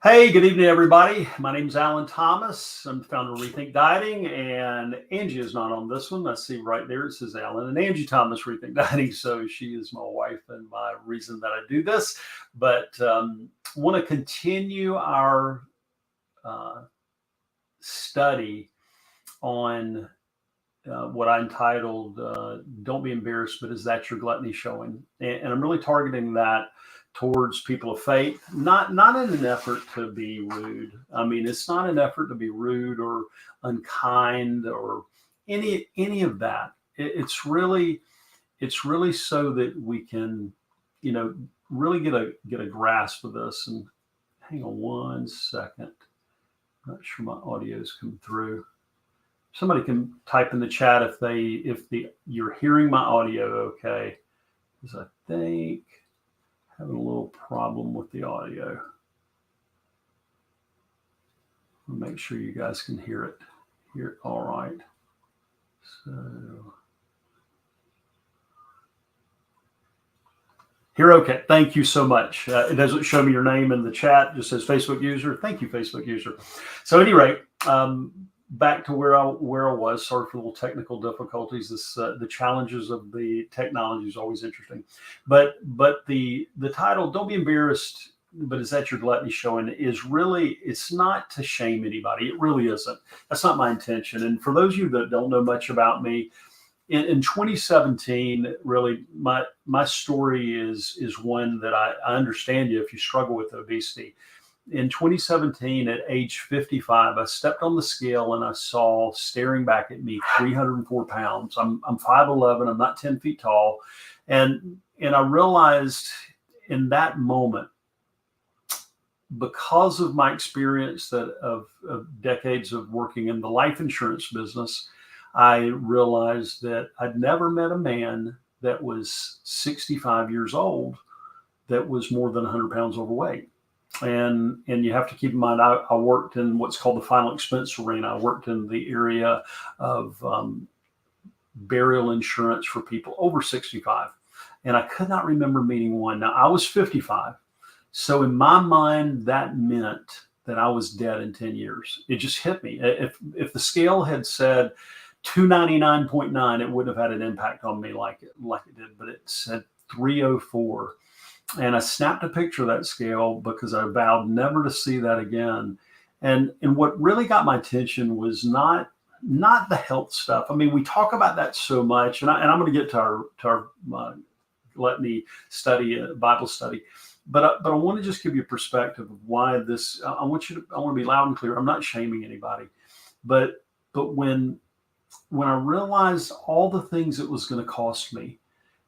Hey, good evening, everybody. My name is Alan Thomas. I'm the founder of Rethink Dieting, and Angie is not on this one. I see right there it says Alan and Angie Thomas Rethink Dieting. So she is my wife and my reason that I do this. But want to continue our study on what I entitled "Don't Be Embarrassed, but Is That Your Gluttony Showing?" And I'm really targeting that towards people of faith, not in an effort to be rude. I mean, it's not an effort to be rude or unkind or any of that. It's really so that we can, really get a grasp of this. And hang on one second. I'm not sure my audio's come through. Somebody can type in the chat if you're hearing my audio okay, because I think having a little problem with the audio. I'll make sure you guys can hear it all right. So here, okay. Thank you so much. It doesn't show me your name in the chat. It just says Facebook user. Thank you, Facebook user. So at any rate, back to where I was. Sorry for the little technical difficulties. The challenges of the technology is always interesting, but the title "Don't Be Embarrassed, but Is That Your Gluttony Showing?" is really, it's not to shame anybody. It really isn't. That's not my intention. And for those of you that don't know much about me, in 2017, really my story is one that I understand you if you struggle with obesity. In 2017, at age 55, I stepped on the scale and I saw staring back at me 304 pounds. I'm 5'11". I'm not 10 feet tall. And I realized in that moment, because of my experience of decades of working in the life insurance business, I realized that I'd never met a man that was 65 years old that was more than 100 pounds overweight. And you have to keep in mind, I worked in what's called the final expense arena. I worked in the area of burial insurance for people over 65. And I could not remember meeting one. Now, I was 55. So in my mind, that meant that I was dead in 10 years. It just hit me. If the scale had said 299.9, it wouldn't have had an impact on me like it did. But it said 304. And I snapped a picture of that scale because I vowed never to see that again. And what really got my attention was not the health stuff. I mean, we talk about that so much, and I'm going to get to our Gluttony study, Bible study. But I want to just give you a perspective of why this. I want to be loud and clear. I'm not shaming anybody, but when I realized all the things it was going to cost me.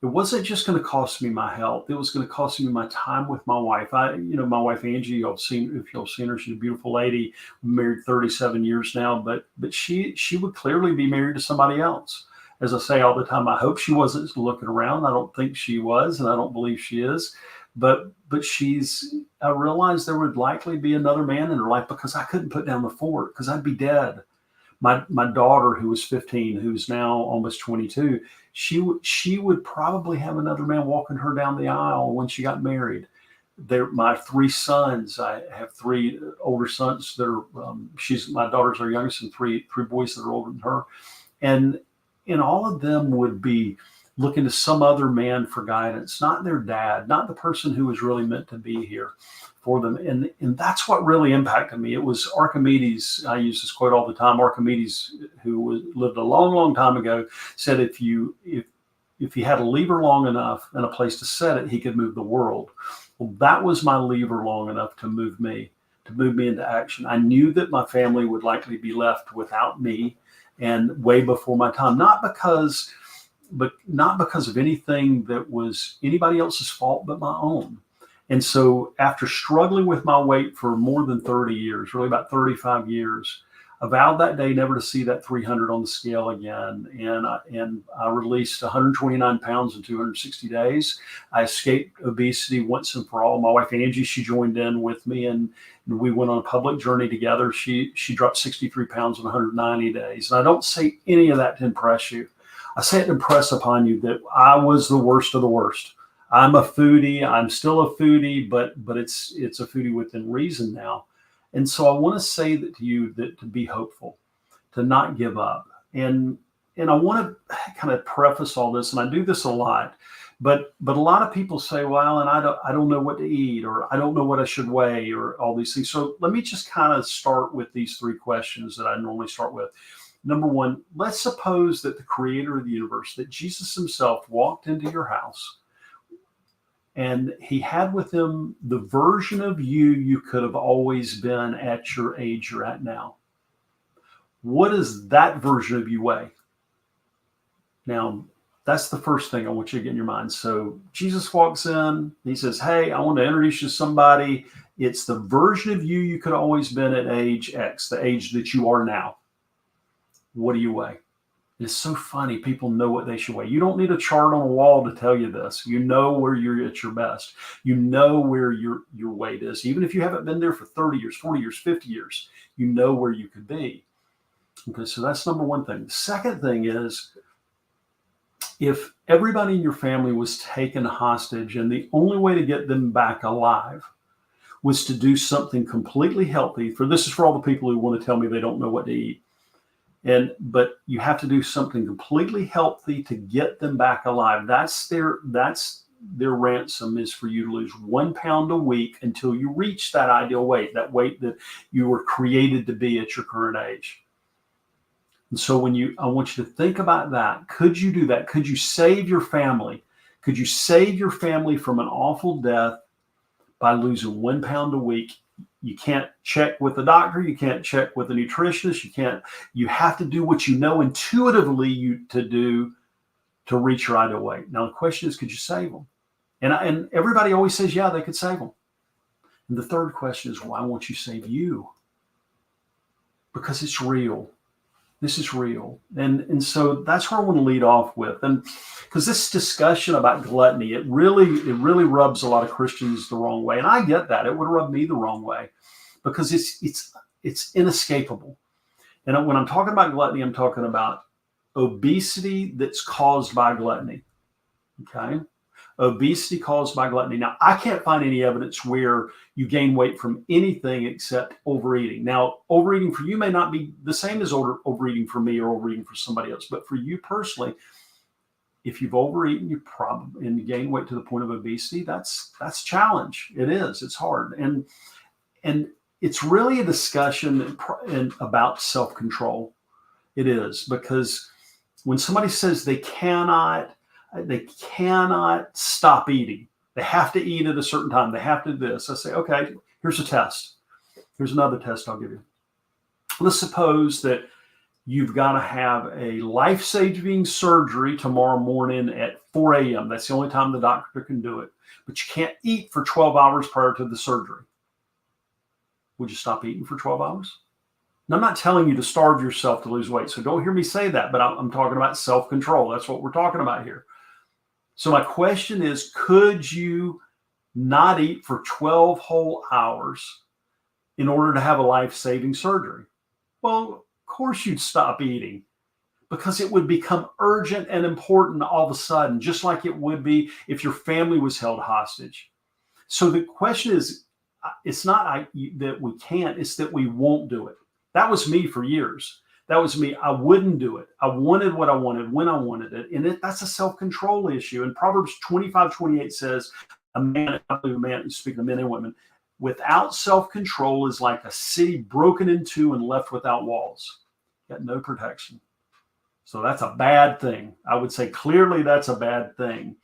It wasn't just going to cost me my health. It was going to cost me my time with my wife. My wife Angie, if you've seen her, she's a beautiful lady, married 37 years now. But she would clearly be married to somebody else. As I say all the time, I hope she wasn't looking around. I don't think she was, and I don't believe she is. But I realized there would likely be another man in her life because I couldn't put down the fort because I'd be dead. My daughter, who was 15, who's now almost 22, she would probably have another man walking her down the aisle when she got married. My three sons, I have three older sons that are, my daughter's our youngest, and three boys that are older than her. And all of them would be looking to some other man for guidance, not their dad, not the person who was really meant to be here for them. And that's what really impacted me. It was Archimedes. I use this quote all the time. Archimedes, who lived a long, long time ago, said if he had a lever long enough and a place to set it, he could move the world. Well, that was my lever long enough to move me into action. I knew that my family would likely be left without me and way before my time, not because of anything that was anybody else's fault but my own. And so after struggling with my weight for more than 30 years, really about 35 years, I vowed that day never to see that 300 on the scale again. And I released 129 pounds in 260 days. I escaped obesity once and for all. My wife, Angie, she joined in with me and we went on a public journey together. She dropped 63 pounds in 190 days. And I don't say any of that to impress you. I say it to impress upon you that I was the worst of the worst. I'm a foodie. I'm still a foodie, but it's a foodie within reason now. And so I want to say that to you, that to be hopeful, to not give up. And I want to kind of preface all this, and I do this a lot, but a lot of people say, well, and I don't know what to eat, or I don't know what I should weigh, or all these things. So let me just kind of start with these three questions that I normally start with. Number one, let's suppose that the creator of the universe, that Jesus himself, walked into your house and he had with him the version of you could have always been at your age you're at now. What does that version of you weigh? Now, that's the first thing I want you to get in your mind. So Jesus walks in, he says, hey, I want to introduce you to somebody. It's the version of you could have always been at age X, the age that you are now. What do you weigh? It's so funny. People know what they should weigh. You don't need a chart on a wall to tell you this. You know where you're at your best. You know where your weight is. Even if you haven't been there for 30 years, 40 years, 50 years, you know where you could be. Okay, so that's number one thing. The second thing is, if everybody in your family was taken hostage and the only way to get them back alive was to do something completely healthy, this is for all the people who want to tell me they don't know what to eat. But you have to do something completely healthy to get them back alive. That's their ransom, is for you to lose 1 pound a week until you reach that ideal weight, that weight that you were created to be at your current age. And so I want you to think about that. Could you do that? Could you save your family? Could you save your family from an awful death by losing 1 pound a week? You can't check with the doctor. You can't check with the nutritionist. You have to do what you know intuitively to do to reach your ideal weight. Now, the question is, could you save them? And everybody always says, yeah, they could save them. And the third question is, why won't you save you? Because it's real. This is real. And so that's where I want to lead off with. And because this discussion about gluttony, it really rubs a lot of Christians the wrong way. And I get that. It would rub me the wrong way because it's inescapable. And when I'm talking about gluttony, I'm talking about obesity that's caused by gluttony. Okay? Obesity caused by gluttony. Now, I can't find any evidence where you gain weight from anything except overeating. Now, overeating for you may not be the same as overeating for me or overeating for somebody else, but for you personally, if you've overeaten, and you gain weight to the point of obesity, that's a challenge. It is. It's hard, and it's really a discussion about self-control. It is, because when somebody says they cannot stop eating, they have to eat at a certain time, they have to do this, I say, okay, here's a test. Here's another test I'll give you. Let's suppose that you've got to have a life-saving surgery tomorrow morning at 4 a.m. That's the only time the doctor can do it. But you can't eat for 12 hours prior to the surgery. Would you stop eating for 12 hours? Now, I'm not telling you to starve yourself to lose weight, so don't hear me say that, but I'm talking about self-control. That's what we're talking about here. So my question is, could you not eat for 12 whole hours in order to have a life-saving surgery? Well, of course you'd stop eating, because it would become urgent and important all of a sudden, just like it would be if your family was held hostage. So the question is, it's not that we can't, it's that we won't do it. That was me for years. That was me. I wouldn't do it. I wanted what I wanted when I wanted it. And that's a self-control issue. And Proverbs 25:28 says, I believe a man, speaking of men and women, without self-control is like a city broken into and left without walls. Got no protection. So that's a bad thing. I would say clearly that's a bad thing.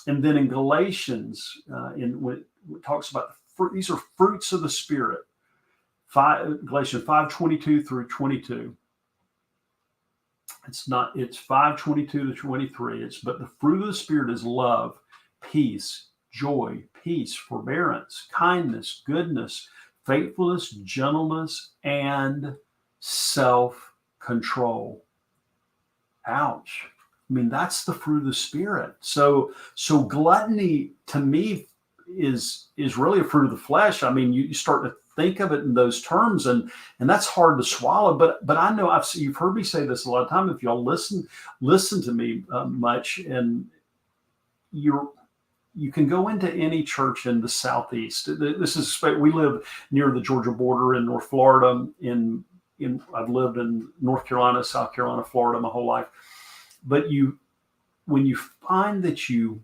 And then in Galatians, when it talks about these are fruits of the Spirit. Galatians 5:22 through 22. It's 5:22 to 23. But the fruit of the Spirit is love, peace, joy, peace, forbearance, kindness, goodness, faithfulness, gentleness, and self-control. Ouch. I mean, that's the fruit of the Spirit. So gluttony to me is really a fruit of the flesh. I mean, you start to think of it in those terms, and that's hard to swallow. But I know you've heard me say this a lot of time. If y'all listen to me much, and you can go into any church in the Southeast. We live near the Georgia border in North Florida. I've lived in North Carolina, South Carolina, Florida my whole life. But when you find that you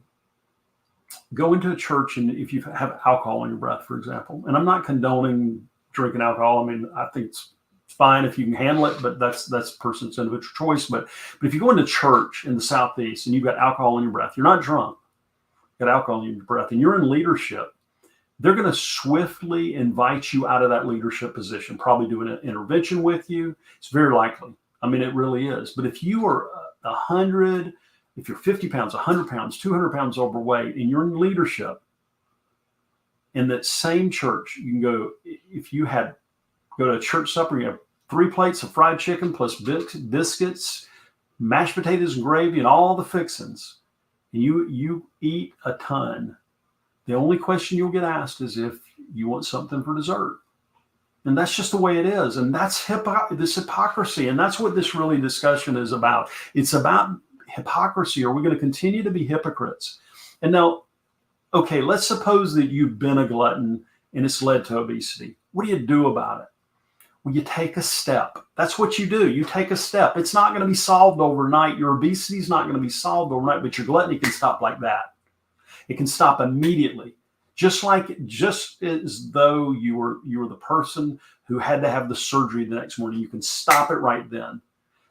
go into a church and if you have alcohol in your breath, for example, and I'm not condoning drinking alcohol. I mean, I think it's fine if you can handle it, but that's a person's individual choice. But if you go into church in the Southeast and you've got alcohol in your breath, you're not drunk, you've got alcohol in your breath, and you're in leadership, they're going to swiftly invite you out of that leadership position, probably do an intervention with you. It's very likely. I mean, it really is. But if you are 100, if you're 50 pounds, 100 pounds, 200 pounds overweight, and you're in leadership in that same church, you can go, if you go to a church supper, you have 3 plates of fried chicken plus biscuits, mashed potatoes and gravy and all the fixings, and you eat a ton. The only question you'll get asked is if you want something for dessert. And that's just the way it is. And that's this hypocrisy. And that's what this really discussion is about. It's about hypocrisy. Are we going to continue to be hypocrites? And now, okay, let's suppose that you've been a glutton and it's led to obesity. What do you do about it? Well, you take a step. That's what you do. You take a step. It's not going to be solved overnight. Your obesity is not going to be solved overnight, but your gluttony can stop like that. It can stop immediately. Just as though you were the person who had to have the surgery the next morning. You can stop it right then.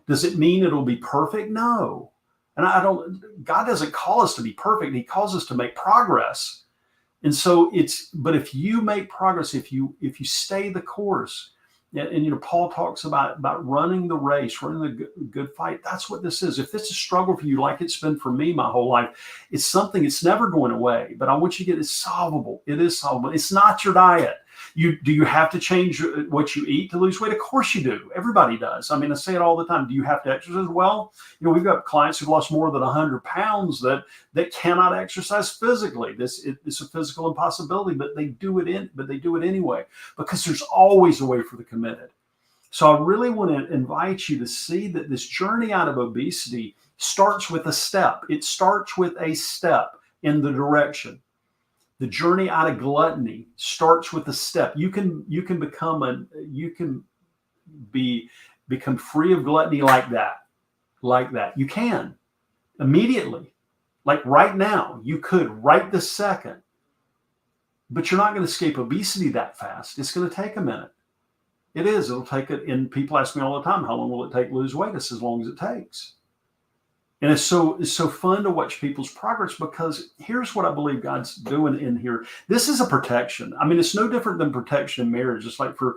Does it mean it'll be perfect? No. And God doesn't call us to be perfect. He calls us to make progress. And so but if you make progress, if you stay the course, and Paul talks about running the race, running the good fight. That's what this is. If this is a struggle for you, like it's been for me my whole life, it's something, it's never going away. But I want you to get it's solvable. It is solvable. It's not your diet. Do you have to change what you eat to lose weight? Of course you do. Everybody does. I mean, I say it all the time. Do you have to exercise? Well, we've got clients who've lost more than 100 pounds that cannot exercise physically. It's a physical impossibility, but they do it anyway, because there's always a way for the committed. So I really want to invite you to see that this journey out of obesity starts with a step. It starts with a step in the direction. The journey out of gluttony starts with a step. You can become free of gluttony like that. You can immediately, like right now. You could right this second, but you're not going to escape obesity that fast. It's going to take a minute. It is. It'll take it. And people ask me all the time, how long will it take to lose weight? It's as long as it takes. And it's so fun to watch people's progress, because here's what I believe God's doing in here. This is a protection. I mean, it's no different than protection in marriage. It's like for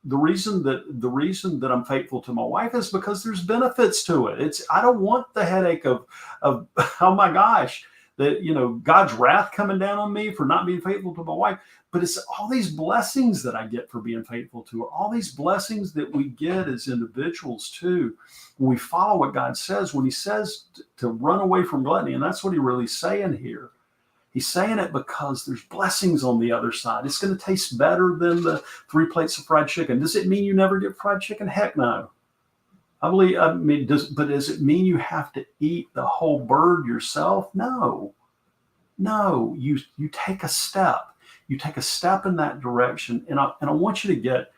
the reason that I'm faithful to my wife is because there's benefits to it. I don't want the headache of oh my gosh, that God's wrath coming down on me for not being faithful to my wife. But it's all these blessings that I get for being faithful to her, all these blessings that we get as individuals too, when we follow what God says, when he says to run away from gluttony. And that's what he really is saying here. He's saying it because there's blessings on the other side. It's going to taste better than the 3 plates of fried chicken. Does it mean you never get fried chicken? Heck no. Does it mean you have to eat the whole bird yourself? No, you take a step. You take a step in that direction. And I want you to get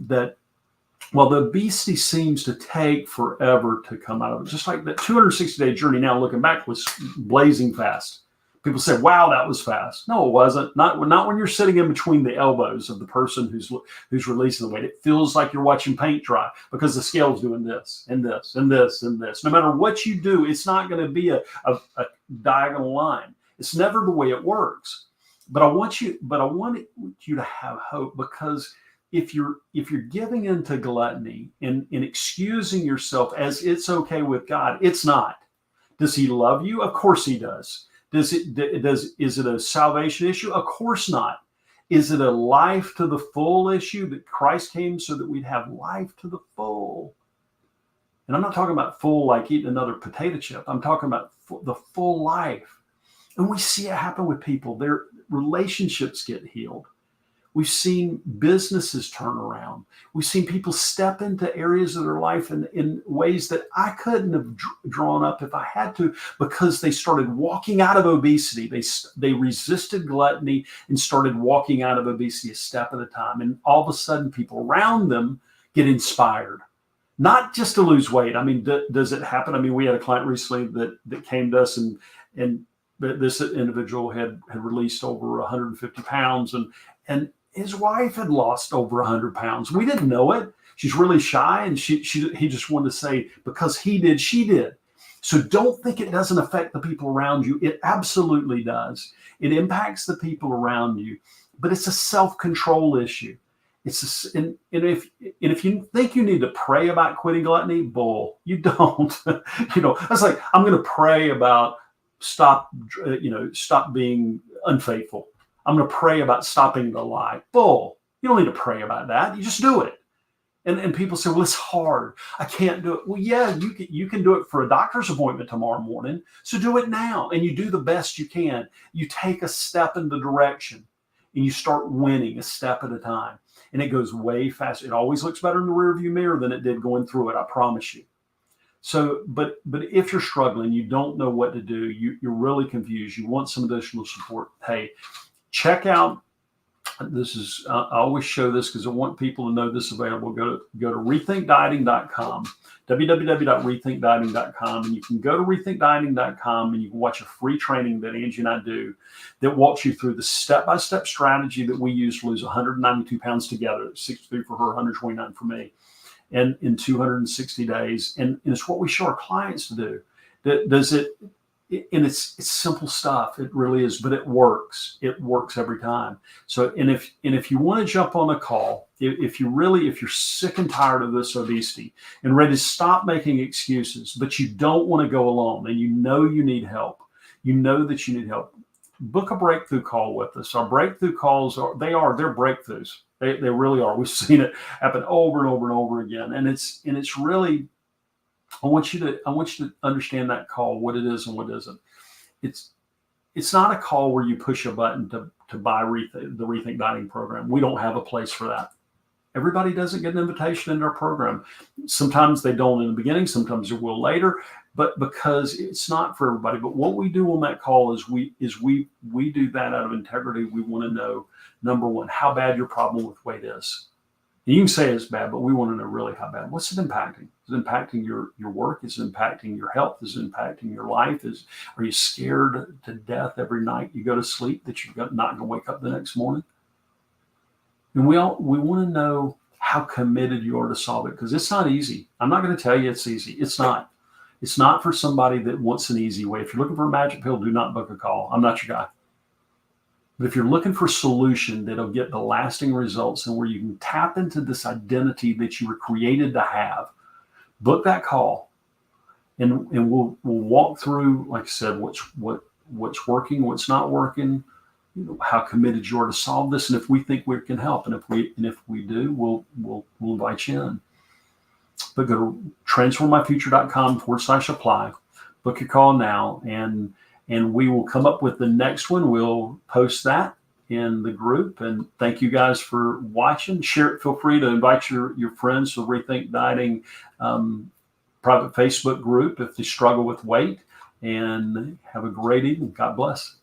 that. Well, the obesity seems to take forever to come out of it. Just like that 260-day journey now, looking back, was blazing fast. People say, wow, that was fast. No, it wasn't. Not when you're sitting in between the elbows of the person who's releasing the weight. It feels like you're watching paint dry, because the scale's doing this and this and this and this. No matter what you do, it's not going to be a diagonal line. It's never the way it works. But I want you to have hope, because if you're giving into gluttony and excusing yourself as it's okay with God, it's not. Does he love you? Of course he does. Is it a salvation issue? Of course not. Is it a life to the full issue, that Christ came so that we'd have life to the full? And I'm not talking about full like eating another potato chip. I'm talking about the full life. And we see it happen with people. Their relationships get healed. We've seen businesses turn around. We've seen people step into areas of their life in ways that I couldn't have drawn up if I had to, because they started walking out of obesity. They resisted gluttony and started walking out of obesity a step at a time. And all of a sudden, people around them get inspired, not just to lose weight. I mean, does it happen? I mean, we had a client recently that came to us, and this individual had released over 150 pounds, and his wife had lost over 100 pounds. We didn't know it. She's really shy, and he just wanted to say, because he did, she did. So don't think it doesn't affect the people around you. It absolutely does. It impacts the people around you, but it's a self-control issue. And if you think you need to pray about quitting gluttony, bull. You don't. It's like, I'm going to pray about stop being unfaithful. I'm going to pray about stopping the lie. Bull. You don't need to pray about that. You just do it. And people say, well, it's hard. I can't do it. Well, yeah, you can do it for a doctor's appointment tomorrow morning. So do it now. And you do the best you can. You take a step in the direction and you start winning a step at a time. And it goes way faster. It always looks better in the rearview mirror than it did going through it. I promise you. So, but if you're struggling, you don't know what to do, you're really confused, you want some additional support, hey, check out, this is, I always show this because I want people to know this is available. Go to rethinkdieting.com, www.rethinkdieting.com, and you can go to rethinkdieting.com and you can watch a free training that Angie and I do that walks you through the step-by-step strategy that we use to lose 192 pounds together, 63 for her, 129 for me, and in 260 days. And it's what we show our clients to do. And it's simple stuff. It really is, but it works. It works every time. So, and if you want to jump on a call, if you're sick and tired of this obesity and ready to stop making excuses, but you don't want to go alone, and you know you need help, book a breakthrough call with us. Our breakthrough calls they're breakthroughs. They really are. We've seen it happen over and over and over again. And it's really, I want you to understand that call, what it is and what isn't. It's not a call where you push a button to buy the Rethink Dieting program. We don't have a place for that. Everybody doesn't get an invitation into our program. Sometimes they don't in the beginning, sometimes they will later, but because it's not for everybody. But what we do on that call is we do that out of integrity. We want to know, number one, how bad your problem with weight is. And you can say it's bad, but we want to know really how bad. What's it impacting? Is it impacting your work? Is it impacting your health? Is it impacting your life? Are you scared to death every night you go to sleep that you're not going to wake up the next morning? And we want to know how committed you are to solve it, because it's not easy. I'm not going to tell you it's easy. It's not. It's not for somebody that wants an easy way. If you're looking for a magic pill, do not book a call. I'm not your guy. But if you're looking for a solution that'll get the lasting results and where you can tap into this identity that you were created to have, book that call, and we'll walk through, like I said, what's working, what's not working, how committed you are to solve this, and if we think we can help, and if we do, we'll invite you in. But go to transformmyfuture.com/apply, book your call now, and we will come up with the next one. We'll post that in the group. And thank you guys for watching. Share it. Feel free to invite your friends to Rethink Dieting private Facebook group if they struggle with weight. And have a great evening. God bless.